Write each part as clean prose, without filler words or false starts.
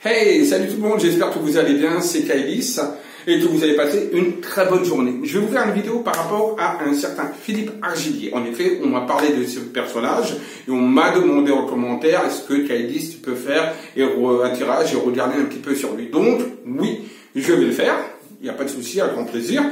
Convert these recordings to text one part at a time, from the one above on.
Hey, salut tout le monde, j'espère que vous allez bien, c'est Kailis et que vous avez passé une très bonne journée. Je vais vous faire une vidéo par rapport à un certain Philippe Argillier. En effet, on m'a parlé de ce personnage et on m'a demandé en commentaire est-ce que Kailis tu peux faire un tirage et regarder un petit peu sur lui. Donc, oui, je vais le faire, il n'y a pas de souci, avec grand plaisir.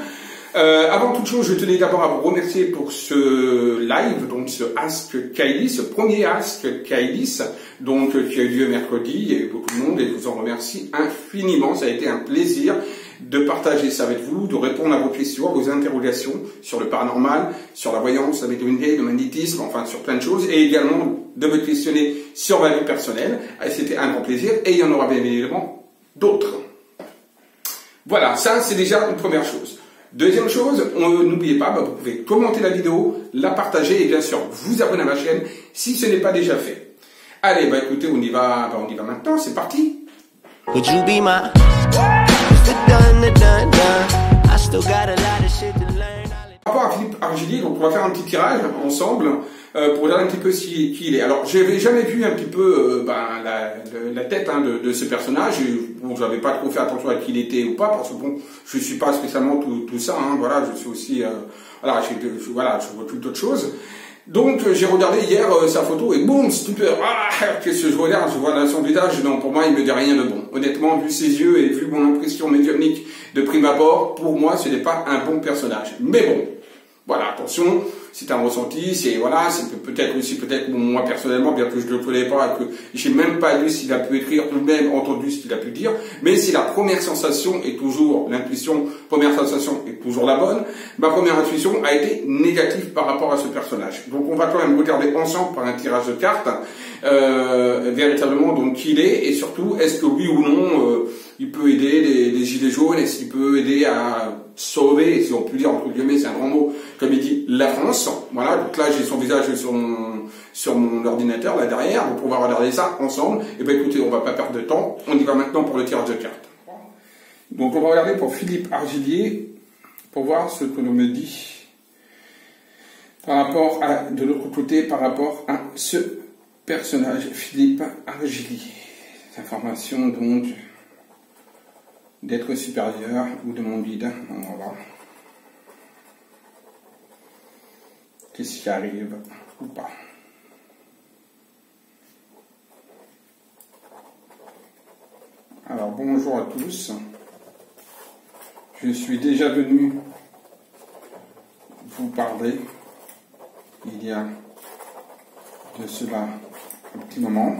Avant toute chose, je tenais d'abord à vous remercier pour ce live, donc ce Ask Kailis, ce premier Ask Kailis, donc qui a eu lieu mercredi. Il y a eu beaucoup de monde et je vous en remercie infiniment. Ça a été un plaisir de partager ça avec vous, de répondre à vos questions, à vos interrogations sur le paranormal, sur la voyance, la médiumnité, le magnétisme, enfin sur plein de choses, et également de me questionner sur ma vie personnelle. C'était un grand plaisir et il y en aura bien évidemment d'autres. Voilà, ça c'est déjà une première chose. Deuxième chose, n'oubliez pas, vous pouvez commenter la vidéo, la partager et bien sûr vous abonner à ma chaîne si ce n'est pas déjà fait. Allez, écoutez, on y va maintenant, c'est parti. Would you be my... Par rapport à Philippe Argillier, donc on va faire un petit tirage ensemble pour regarder un petit peu qui il est. Alors, je n'avais jamais vu un petit peu la tête de ce personnage. Bon, je n'avais pas trop fait attention à qui il était ou pas, parce que bon, je suis pas spécialement tout ça. Voilà, je suis aussi, je vois toute autre chose. Donc j'ai regardé hier sa photo et boum, stupeur. Qu'est-ce que je regarde? Je vois là son visage. Non, pour moi, il me dit rien de bon. Honnêtement, vu ses yeux et vu mon impression médiumnique de prime abord, pour moi, ce n'est pas un bon personnage. Mais bon, voilà, attention, c'est un ressenti, c'est peut-être moi personnellement, bien que je ne le connais pas et que j'ai même pas lu s'il a pu écrire ou même entendu ce qu'il a pu dire, mais si la première sensation est toujours l'intuition, première sensation est toujours la bonne, ma première intuition a été négative par rapport à ce personnage. Donc on va quand même regarder ensemble par un tirage de cartes, véritablement donc qui il est et surtout est-ce que oui ou non il peut aider les gilets jaunes, est-ce qu'il peut aider à sauver, si on peut dire entre guillemets, c'est un grand mot, comme il dit, la France. Voilà, donc là j'ai son visage sur mon ordinateur là derrière, pour pouvoir regarder ça ensemble. Et bien écoutez, on va pas perdre de temps, on y va maintenant pour le tirage de cartes. Donc on va regarder pour Philippe Argillier, pour voir ce que l'on me dit par rapport à, de l'autre côté, par rapport à ce personnage, Philippe Argillier. Information donc d'être supérieur ou de mon guide. On va voir. Qu'est-ce qui arrive ou pas. Alors bonjour à tous. Je suis déjà venu vous parler il y a de cela un petit moment.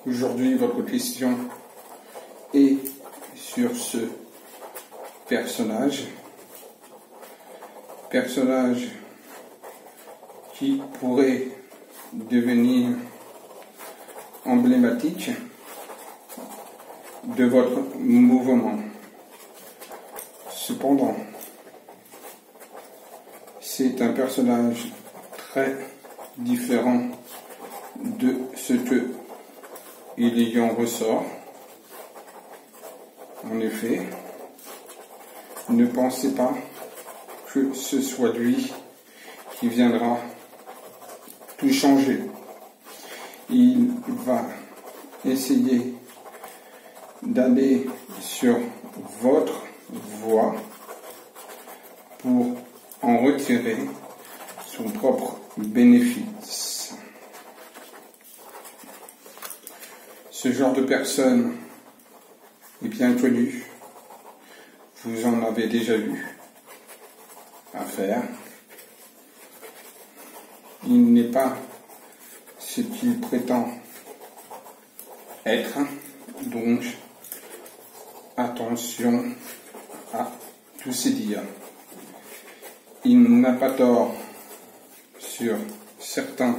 Aujourd'hui, votre question est sur ce personnage qui pourrait devenir emblématique de votre mouvement. Cependant, c'est un personnage très différent de ce que il y en ressort. En effet, ne pensez pas que ce soit lui qui viendra tout changer. Il va essayer d'aller sur votre voie pour en retirer son propre bénéfice. Ce genre de personne est bien connu. Vous en avez déjà eu affaire. Il n'est pas ce qu'il prétend être, donc attention à tous ces dires. Il n'a pas tort sur certains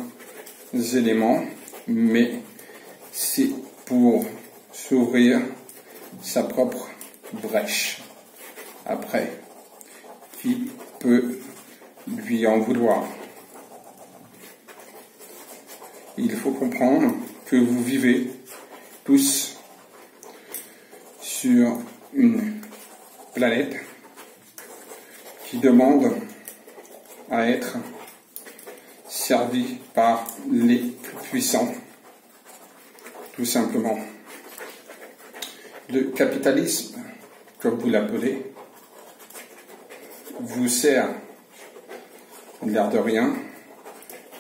éléments, mais c'est pour s'ouvrir sa propre brèche. Après, qui peut lui en vouloir? Il faut comprendre que vous vivez tous sur une planète qui demande à être servie par les plus puissants, tout simplement. Le capitalisme, comme vous l'appelez, vous sert l'air de rien,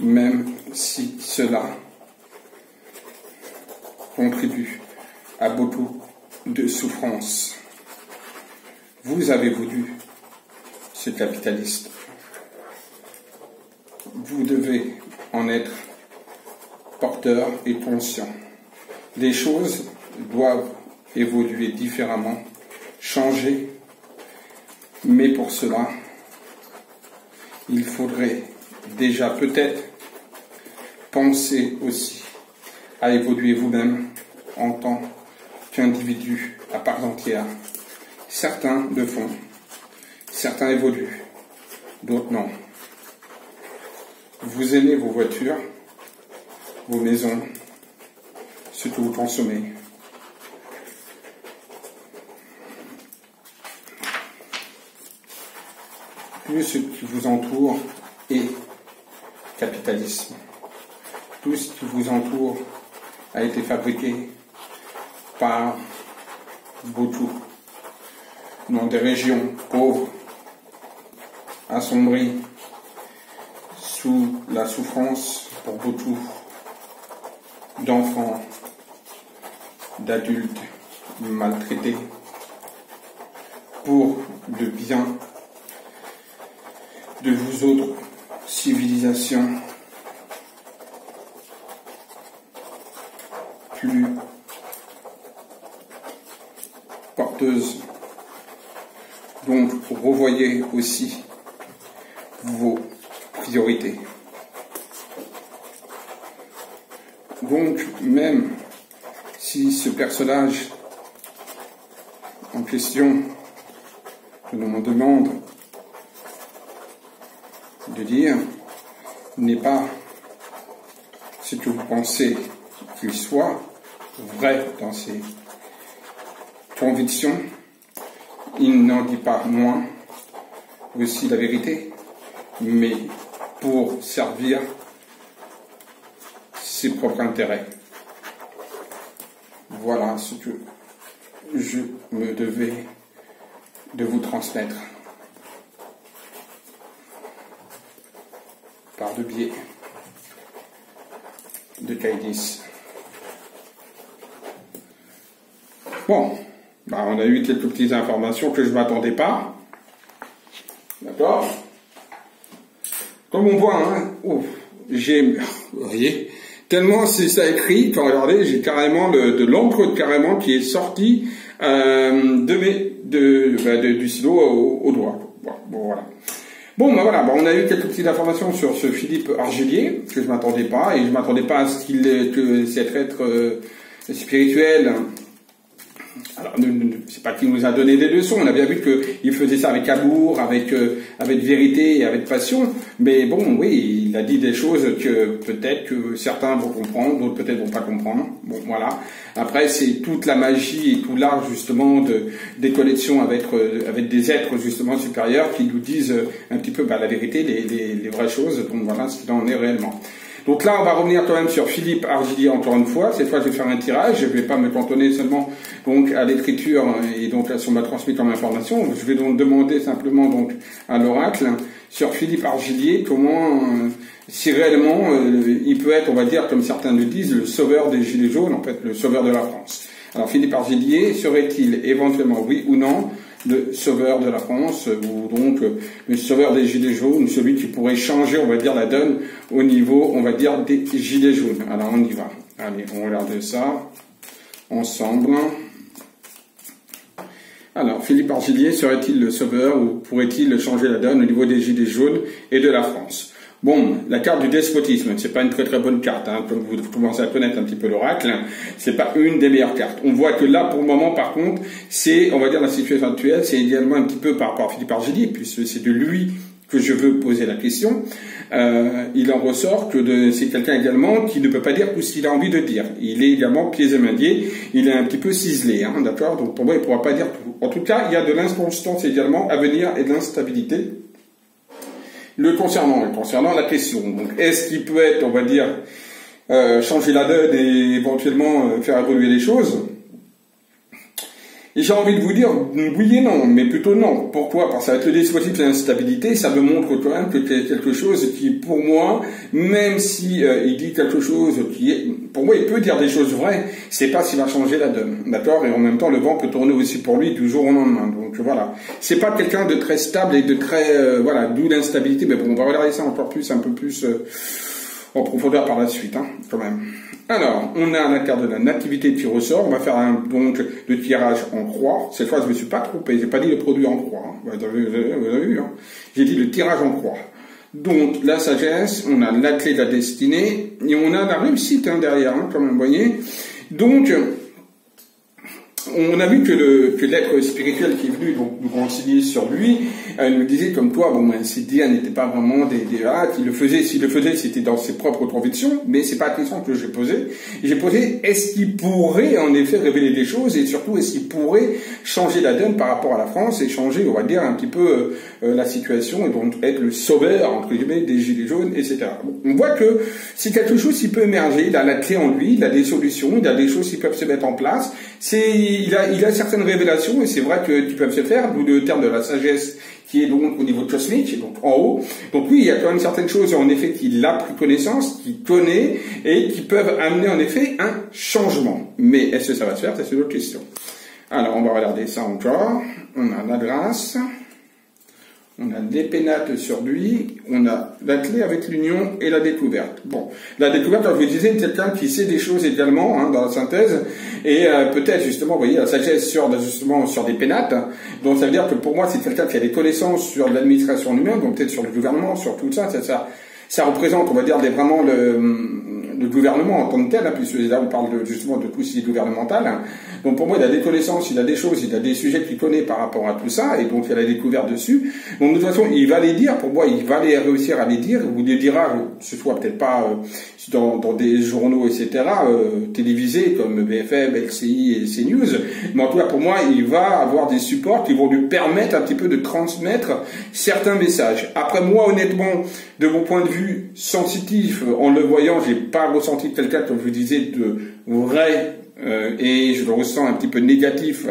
même si cela contribue à beaucoup de souffrance. Vous avez voulu ce capitaliste. Vous devez en être porteur et conscient. Les choses doivent évoluer différemment, changer, mais pour cela, il faudrait déjà peut-être penser aussi à évoluer vous-même en tant qu'individu à part entière. Certains le font, certains évoluent, d'autres non. Vous aimez vos voitures, vos maisons, ce que vous consommez. Plus ce qui vous entoure est capitalisme. Tout ce qui vous entoure a été fabriqué par beaucoup dans des régions pauvres, assombries, sous la souffrance pour beaucoup d'enfants, d'adultes maltraités, pour le bien de vous autres civilisations plus porteuses. Donc, revoyez aussi vos priorités. Donc, même si ce personnage en question que l'on me demande de dire n'est pas ce que vous pensez qu'il soit vrai dans ses convictions, il n'en dit pas moins aussi la vérité, mais pour servir ses propres intérêts. Voilà ce que je me devais de vous transmettre par le biais de Caïdis. Bon, on a eu quelques petites informations que je ne m'attendais pas. D'accord? Comme on voit, hein, vous voyez, tellement c'est ça écrit, quand regardez, j'ai carrément de l'encre carrément qui est sortie du stylo au doigt. Bon, voilà. Bon, voilà, on a eu quelques petites informations sur ce Philippe Argelier, que je ne m'attendais pas, et je ne m'attendais pas à ce que cet être spirituel. Alors, c'est pas qu'il nous a donné des leçons, on a bien vu qu'il faisait ça avec amour, avec vérité et avec passion, mais bon, oui, il a dit des choses que peut-être que certains vont comprendre, d'autres peut-être vont pas comprendre, bon, voilà. Après, c'est toute la magie et tout l'art, justement, des connexions avec des êtres, justement, supérieurs qui nous disent un petit peu, la vérité, les vraies choses, donc voilà ce qu'il en est réellement. Donc là, on va revenir quand même sur Philippe Argelier encore une fois. Cette fois, je vais faire un tirage. Je ne vais pas me cantonner seulement donc à l'écriture et donc à ce qu'on m'a transmis comme information. Je vais donc demander simplement donc à l'oracle sur Philippe Argelier comment, si réellement il peut être, on va dire, comme certains le disent, le sauveur des Gilets jaunes, en fait, le sauveur de la France. Alors Philippe Argelier serait-il éventuellement, oui ou non, le sauveur de la France, ou donc le sauveur des Gilets jaunes, celui qui pourrait changer, on va dire, la donne au niveau, on va dire, des Gilets jaunes. Alors on y va. Allez, on regarde ça ensemble. Alors, Philippe Argelier serait-il le sauveur ou pourrait-il changer la donne au niveau des Gilets jaunes et de la France? Bon, la carte du despotisme, c'est pas une très très bonne carte, hein, comme vous commencez à connaître un petit peu l'oracle, c'est pas une des meilleures cartes. On voit que là, pour le moment, par contre, c'est, on va dire, la situation actuelle, c'est également un petit peu par rapport à Philippe Argelier, puisque c'est de lui que je veux poser la question. Il en ressort que c'est quelqu'un également qui ne peut pas dire tout ce qu'il a envie de dire. Il est également pieds et mains liés, il est un petit peu ciselé, hein, d'accord? Donc pour moi, il ne pourra pas dire tout. En tout cas, il y a de l'inconstance également à venir et de l'instabilité. Concernant la question, donc est-ce qu'il peut être, on va dire, changer la donne et éventuellement faire évoluer les choses. Et j'ai envie de vous dire oui et non, mais plutôt non. Pourquoi? Parce qu'avec le dispositif de l'instabilité, ça me montre quand même que c'est quelque chose qui, pour moi, même si il dit quelque chose qui est, pour moi, il peut dire des choses vraies, c'est pas s'il va changer la donne, d'accord? Et en même temps, le vent peut tourner aussi pour lui du jour au lendemain. Donc voilà, c'est pas quelqu'un de très stable et de très voilà, d'où l'instabilité. Mais bon, on va regarder ça encore plus, un peu plus en profondeur par la suite, hein, quand même. Alors, on a la carte de la nativité qui ressort. On va faire donc le tirage en croix. Cette fois, je me suis pas trompé. J'ai pas dit le produit en croix. Hein. Vous avez vu, hein. J'ai dit le tirage en croix. Donc, la sagesse, on a la clé de la destinée et on a la réussite hein, derrière, hein, quand même, vous voyez. Donc, on a vu que l'être spirituel qui est venu donc, nous renseigner sur lui nous disait comme toi, bon, ben, ces dires n'étaient pas vraiment des qu'il le faisait, s'il le faisait, c'était dans ses propres convictions, mais c'est pas la question que j'ai posée. J'ai posé, est-ce qu'il pourrait en effet révéler des choses et surtout est-ce qu'il pourrait changer la donne par rapport à la France et changer, on va dire, un petit peu la situation et donc être le sauveur, entre guillemets, des gilets jaunes, etc. Bon, on voit que c'est quelque chose qui peut émerger, il a la clé en lui, il a des solutions, il a des choses qui peuvent se mettre en place, il a certaines révélations et c'est vrai qui peuvent se faire, d'où le terme de la sagesse qui est donc au niveau cosmique, donc en haut. Donc oui, il y a quand même certaines choses en effet qu'il a pris connaissance, qu'il connaît et qui peuvent amener en effet un changement. Mais est-ce que ça va se faire? C'est une autre question. Alors on va regarder ça encore. On a la grâce. On a des pénates sur lui, on a la clé avec l'union et la découverte. Bon, la découverte, comme je vous disais, quelqu'un qui sait des choses également, hein, dans la synthèse, et peut-être justement, vous voyez, la sagesse justement sur des pénates, donc ça veut dire que pour moi, c'est quelqu'un qui a des connaissances sur l'administration humaine, donc peut-être sur le gouvernement, sur tout ça, ça représente, on va dire, vraiment le gouvernement en tant que tel, hein, puisque là on parle justement de tout ce qui est gouvernemental. Hein. Donc pour moi, il a des connaissances, il a des choses, il a des sujets qu'il connaît par rapport à tout ça, et donc il a la découverte dessus. Donc de toute façon, il va les dire, pour moi, il va les réussir à les dire, ou les dira, ce soit peut-être pas dans des journaux, etc., télévisés comme BFM, LCI et CNews, mais en tout cas pour moi, il va avoir des supports qui vont lui permettre un petit peu de transmettre certains messages. Après moi, honnêtement, de mon point de vue sensitif, en le voyant, j'ai pas ressenti quelqu'un, comme je vous disais, de vrai, et je le ressens un petit peu négatif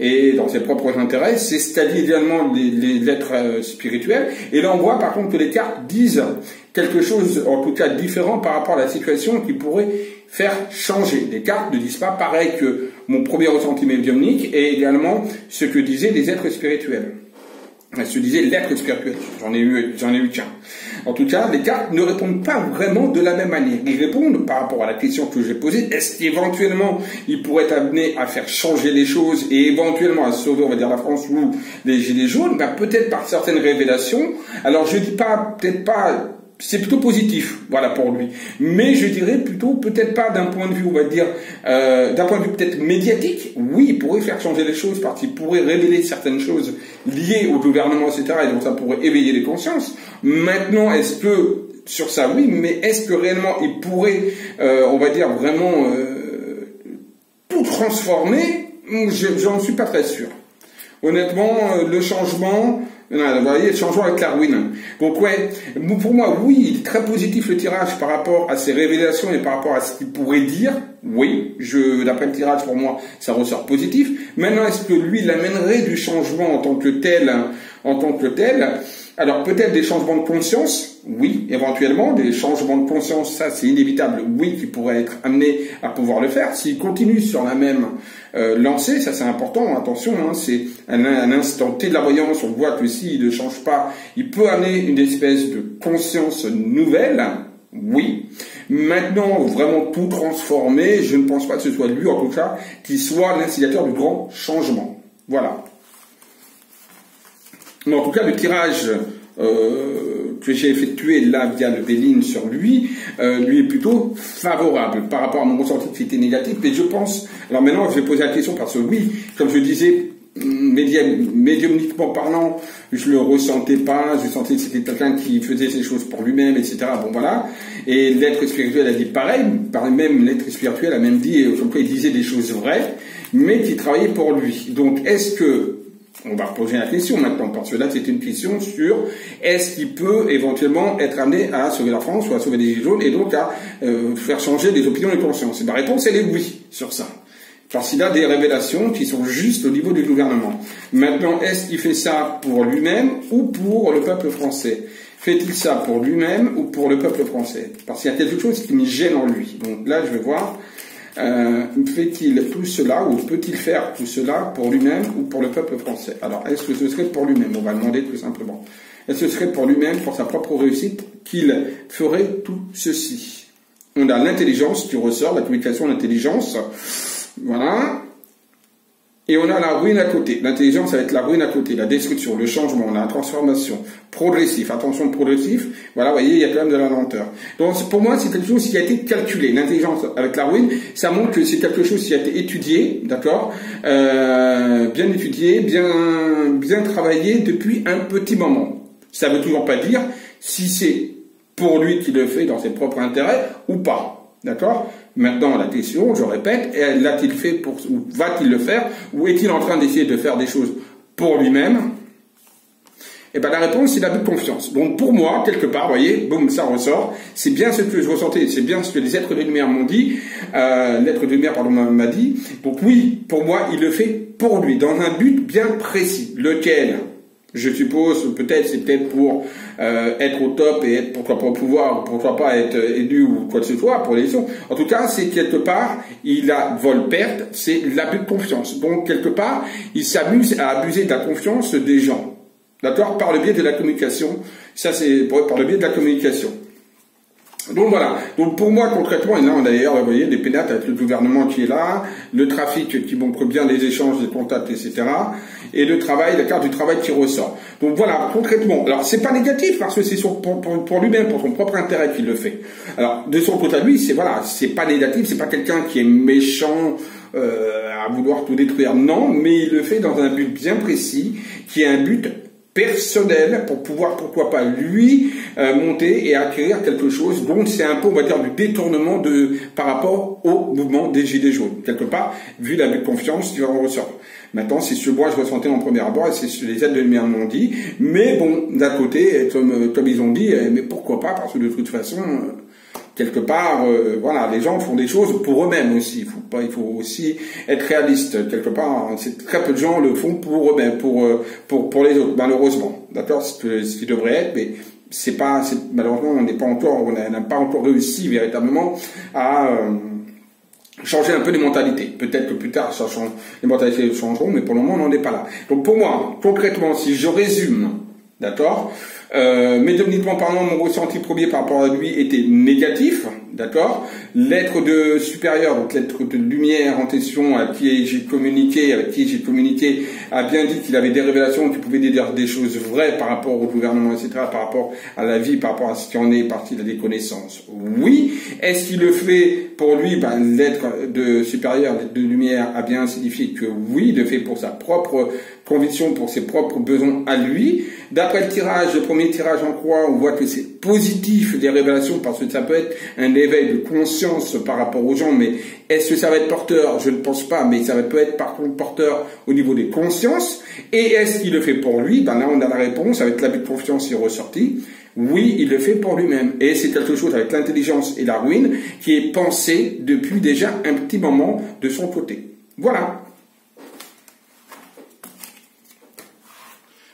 et dans ses propres intérêts, c'est c'est-à-dire idéalement les êtres spirituels. Et là on voit par contre que les cartes disent quelque chose en tout cas différent par rapport à la situation qui pourrait faire changer. Les cartes ne disent pas pareil que mon premier ressenti médiumnique et également ce que disaient les êtres spirituels. Se disait l'être spirituel. J'en ai eu qu'un. En tout cas, les cartes ne répondent pas vraiment de la même manière. Ils répondent par rapport à la question que j'ai posée. Est-ce qu'éventuellement, ils pourraient être amenés à faire changer les choses et éventuellement à sauver, on va dire, la France ou les gilets jaunes? Ben, peut-être par certaines révélations. Alors, je dis pas, peut-être pas, c'est plutôt positif, voilà, pour lui. Mais je dirais plutôt, peut-être pas d'un point de vue, on va dire, d'un point de vue peut-être médiatique. Oui, il pourrait faire changer les choses parce qu'il pourrait révéler certaines choses liées au gouvernement, etc. Et donc ça pourrait éveiller les consciences. Maintenant, est-ce que, sur ça, oui, mais est-ce que réellement il pourrait, on va dire, vraiment tout transformer? J'en suis pas très sûr. Honnêtement, le changement... vous voyez, le changement avec la ruine. Donc ouais, pour moi, oui, très positif le tirage par rapport à ses révélations et par rapport à ce qu'il pourrait dire. Oui, d'après le tirage, pour moi, ça ressort positif. Maintenant, est-ce que lui, il amènerait du changement en tant que tel, alors peut-être des changements de conscience, oui, éventuellement, des changements de conscience, ça c'est inévitable, oui, qui pourraient être amenés à pouvoir le faire. S'il continue sur la même lancée, ça c'est important, attention, hein, c'est un instant T de la voyance, on voit que s'il ne change pas, il peut amener une espèce de conscience nouvelle, oui. Maintenant, vraiment tout transformer, je ne pense pas que ce soit lui, en tout cas, qui soit l'instigateur du grand changement. Voilà. Mais en tout cas, le tirage que j'ai effectué là via le Béline sur lui est plutôt favorable par rapport à mon ressenti qui était négatif. Et je pense, alors maintenant je vais poser la question parce que oui, comme je disais, médiumniquement parlant, je le ressentais pas, je sentais que c'était quelqu'un qui faisait ses choses pour lui-même, etc. Bon voilà. Et l'être spirituel a dit pareil, même l'être spirituel a même dit, comme quoi il disait des choses vraies, mais qui travaillait pour lui. Donc est-ce que On va poser la question maintenant, parce que là, c'est une question sur est-ce qu'il peut éventuellement être amené à sauver la France ou à sauver les Gilets jaunes et donc à faire changer les opinions et les consciences. Et la réponse, elle est oui sur ça. Parce qu'il a des révélations qui sont juste au niveau du gouvernement. Maintenant, est-ce qu'il fait ça pour lui-même ou pour le peuple français? Fait-il ça pour lui-même ou pour le peuple français? Parce qu'il y a quelque chose qui me gêne en lui. Donc là, je vais voir. Fait-il tout cela ou peut-il faire tout cela pour lui-même ou pour le peuple français? Alors, est-ce que ce serait pour lui-même? On va demander tout simplement. Est-ce que ce serait pour lui-même, pour sa propre réussite, qu'il ferait tout ceci? On a l'intelligence qui ressort, la communication, l'intelligence. Voilà. Et on a la ruine à côté. L'intelligence, ça va être la ruine à côté, la destruction, le changement, la transformation, progressif. Attention, progressif. Voilà, vous voyez, il y a quand même de la lenteur. Donc, pour moi, c'est quelque chose qui a été calculé. L'intelligence avec la ruine, ça montre que c'est quelque chose qui a été étudié, d'accord, bien étudié, bien travaillé depuis un petit moment. Ça veut toujours pas dire si c'est pour lui qui le fait dans ses propres intérêts ou pas. D'accord? Maintenant, la question, je répète, l'a-t-il fait ou va-t-il le faire, ou est-il en train d'essayer de faire des choses pour lui-même? Eh ben, la réponse, c'est l'abus de confiance. Donc, pour moi, quelque part, vous voyez, boum, ça ressort. C'est bien ce que je ressentais, c'est bien ce que les êtres de lumière m'ont dit, l'être de lumière, pardon, m'a dit. Donc, oui, pour moi, il le fait pour lui, dans un but bien précis. Lequel? Je suppose, peut-être, c'est peut-être pour être au top et être, pourquoi pas au pouvoir, pourquoi pas être élu ou quoi que ce soit pour l'élection. En tout cas, c'est quelque part, il a vol-perte, c'est l'abus de confiance. Donc, quelque part, il s'amuse à abuser de la confiance des gens. D'accord? Par le biais de la communication. Ça, c'est par le biais de la communication. Donc voilà. Donc pour moi concrètement, et là d'ailleurs, vous voyez, des pénates avec le gouvernement qui est là, le trafic qui montre bien les échanges, les contacts, etc. Et le travail, la carte du travail qui ressort. Donc voilà, concrètement. Alors c'est pas négatif parce que c'est pour lui-même, pour son propre intérêt qu'il le fait. Alors de son côté à lui, c'est voilà, c'est pas négatif, c'est pas quelqu'un qui est méchant à vouloir tout détruire. Non, mais il le fait dans un but bien précis, qui est un but personnel pour pouvoir, pourquoi pas, lui monter et acquérir quelque chose. Donc c'est un peu, on va dire, du détournement par rapport au mouvement des Gilets jaunes. Quelque part, vu l'abus de confiance qui en ressort. Maintenant, c'est ce que moi je ressentais en premier abord et c'est ce que les aides de lumière m'ont dit. Mais bon, d'un côté, comme ils ont dit, mais pourquoi pas, parce que de toute façon, quelque part, voilà, les gens font des choses pour eux-mêmes aussi. Il faut aussi être réaliste. Quelque part, très peu de gens le font pour eux-mêmes, pour les autres, malheureusement. D'accord, ce qui devrait être, mais malheureusement, on n'a pas encore réussi véritablement à changer un peu les mentalités. Peut-être que plus tard, les mentalités changeront, mais pour le moment, on n'en est pas là. Donc pour moi, concrètement, si je résume, d'accord, médiumniquement parlant, mon ressenti premier par rapport à lui était négatif, d'accord. L'être de supérieur, donc l'être de lumière en question avec qui j'ai communiqué, a bien dit qu'il avait des révélations, qu'il pouvait dire des choses vraies par rapport au gouvernement, etc., par rapport à la vie, par rapport à ce qui en est parti de des connaissances. Oui. Est-ce qu'il le fait pour lui? L'être de supérieur, l'être de lumière a bien signifié que oui, il le fait pour sa propre conviction, pour ses propres besoins à lui. D'après le premier tirage en croix, on voit que c'est positif des révélations parce que ça peut être un éveil de conscience par rapport aux gens, mais est-ce que ça va être porteur? Je ne pense pas, mais ça peut être par contre porteur au niveau des consciences. Et est-ce qu'il le fait pour lui? Là, on a la réponse avec l'abus de confiance qui est ressorti. Oui, il le fait pour lui-même. Et c'est quelque chose avec l'intelligence et la ruine qui est pensé depuis déjà un petit moment de son côté. Voilà.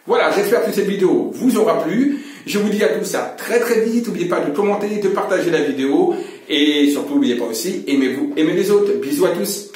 Voilà, j'espère que cette vidéo vous aura plu. Je vous dis à tous ça très très vite. N'oubliez pas de commenter, de partager la vidéo. Et surtout, n'oubliez pas aussi, aimez-vous, aimez les autres. Bisous à tous.